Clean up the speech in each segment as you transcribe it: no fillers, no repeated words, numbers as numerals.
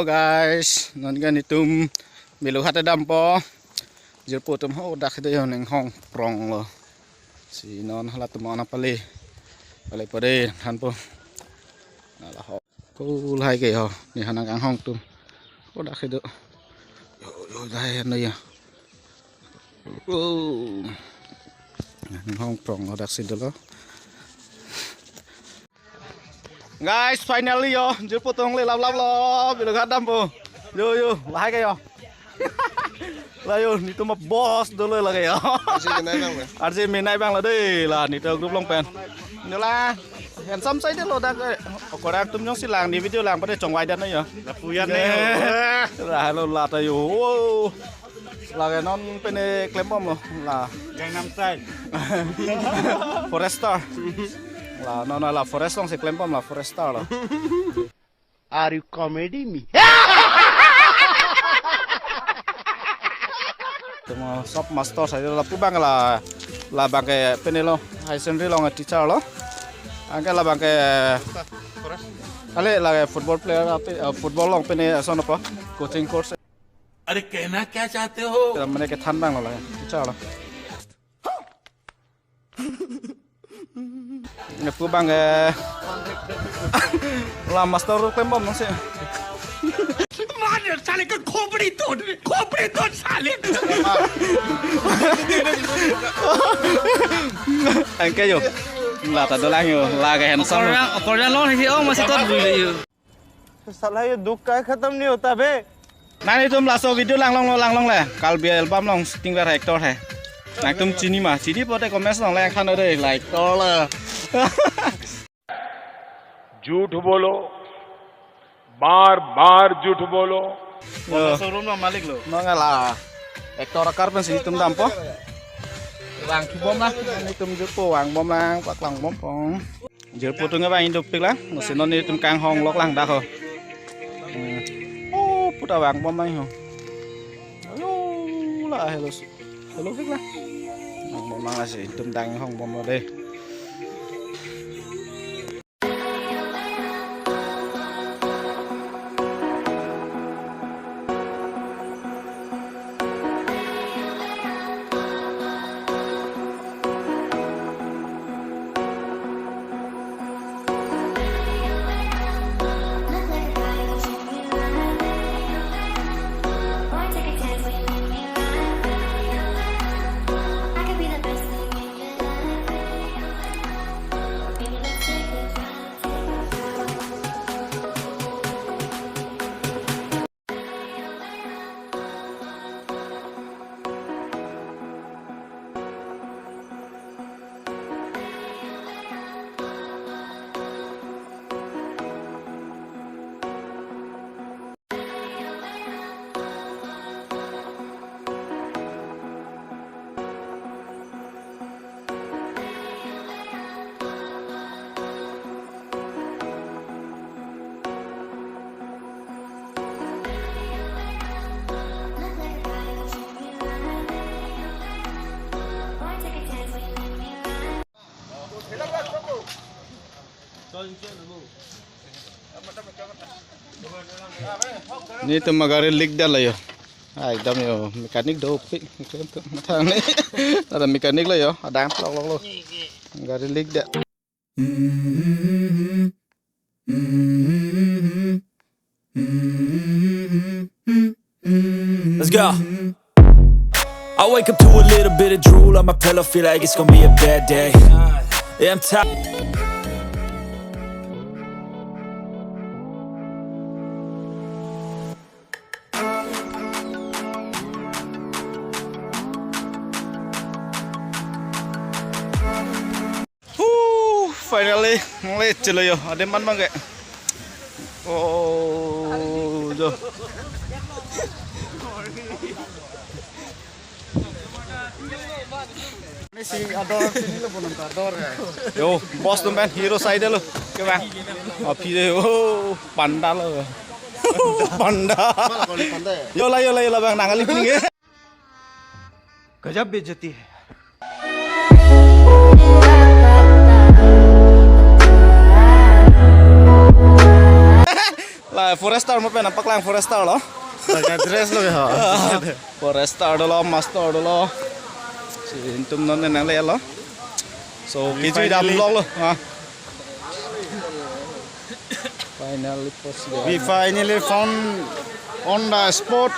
Halo guys, nanti itum milu hata dampo. Jerpo tum ho dak itu yang neng hong prong lo. Si non halat tum ana pale pade han po. Ala ho. Ko lai ke ho, ni hanang ang hong tum. Ko dak itu. Yo dai no ya. Neng hong prong lo dak situ lo. Guys, finally yo, jerpo tum le lap lo, milu hata dampo. Yo, lai ke yo. Lah yo ni tu mah bos dulu lah kayak. Arsi menai bang lah deh lah ni tu grup long pen. Ni lah handsome saya deh lo dah ke. Korang tu nyong silang di video lang pada cong waidan ya. Lah puyan nih. Lah lo lah tayo. Lah ke non pene klempom lo lah. Gangnam Style. Forester. Lah non lah forest long si klempom lah forester lah. Are you comedy me? Tunggu shop master saya lapu bang lah bang ke penelo high sendiri lo nggak teacher lo angke lah bang ke ale lah football player api football long pene sono apa coaching course अरे कहना क्या चाहते हो mereka tan bang lah teacher lo lapu bang ke lah master lo klembom masih साले का खोपड़ी तोड़ साले angke yo lah tak dolang yo lah ke handsome Korean लोग है ओ masih tot dulu साला ये दुख का खत्म नहीं होता बे. nah ini tuh langsung video lang long lah kalbi album long sting ver hector hai nah tum chini mah chini pote comment long lang khan ore like tol झूठ बोलो बार बार झूठ बोलो Showroom lah malik lo. no ngalah hector akar pen sih tum dampo lang bom lah ini tum jepo wang bom lang pak lang bom pong jepo tu ngai indop pik lah mesin non ini tum kang hong lok lang dah ho oh puta wang bom lang ho ayo lah hello pik lah bom lang lah sih tum dang hong bom lo deh. Ini tuh magari leak dah lah yo. एकदम यो mekanik do pik thang ni ada mekanik lah yo ada lok gari leak dah. Let's go. I wake up to a little bit of drool on my pillow, feel like it's gonna be a bad day. Yeah, I'm tired. Finally, mulai celo yo. Ada man bang kayak. Oh, jo. Ini si Ador sini lo bukan Ador ya. Yo, bos tuh man, hero side lo. Ke bang. Api deh. Oh, panda lo. Panda. Yo lah bang, nangali pining. गजब बेइज्जती है. Lah Forester mau pengen nampak lang Forester loh. Pakai dress lo ya. Forester dulu, Master dulu. Si intum non nang le lo. So kiji dam lo lo. Finally post dia. We finally found on the spot.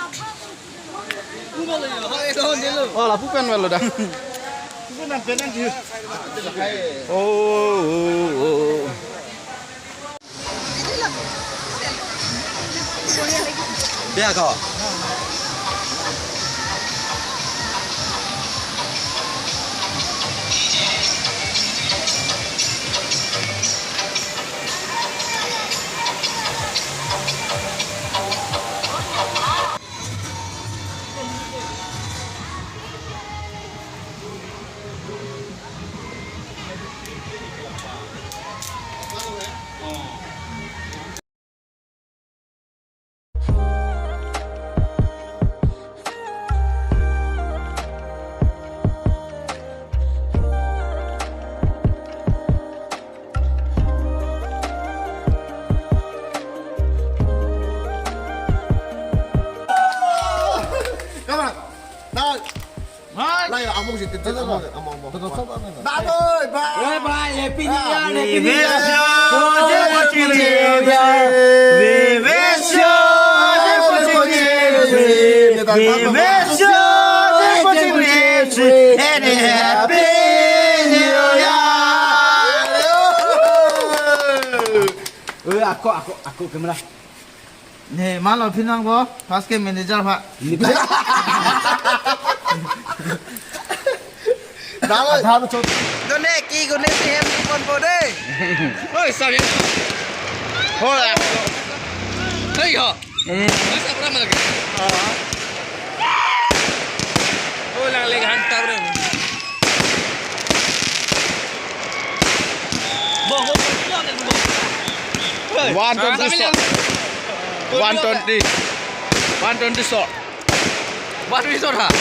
Oh, lah bukan lo dah. Bukan nampenan dia. Oh. Biar kau. Aku kamera. Nih, malam pinang bo, pas ke manager pak. Dah betul. Gune ki gune si hem pon po deh. Oi, sao vậy? Hola. Hey ho. Masa berapa lagi? Oh, lang lagi hantar deh. Boh, 120 shot. 120 shot. Buat resort ha?